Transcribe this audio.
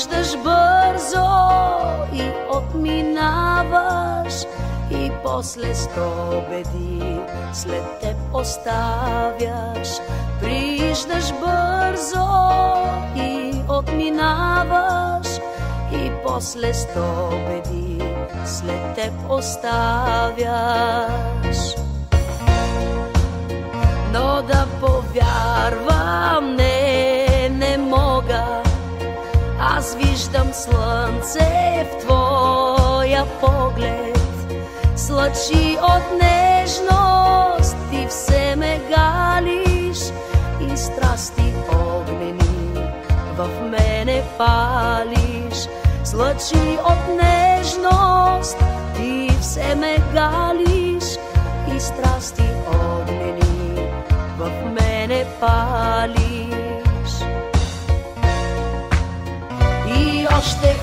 Виждаш бързо и отминаваш, и после стобеди след теб оставяш. Виждаш бързо и отминаваш, и после стобеди след теб оставяш. Но да повярвам, не мога. Аз виждам слънце в твоя поглед, с лъчи от нежност ти все ме галиш, и страсти огнени в мене палиш. С лъчи от нежност ти все ме галиш, и страсти огнени в мене палиш. И още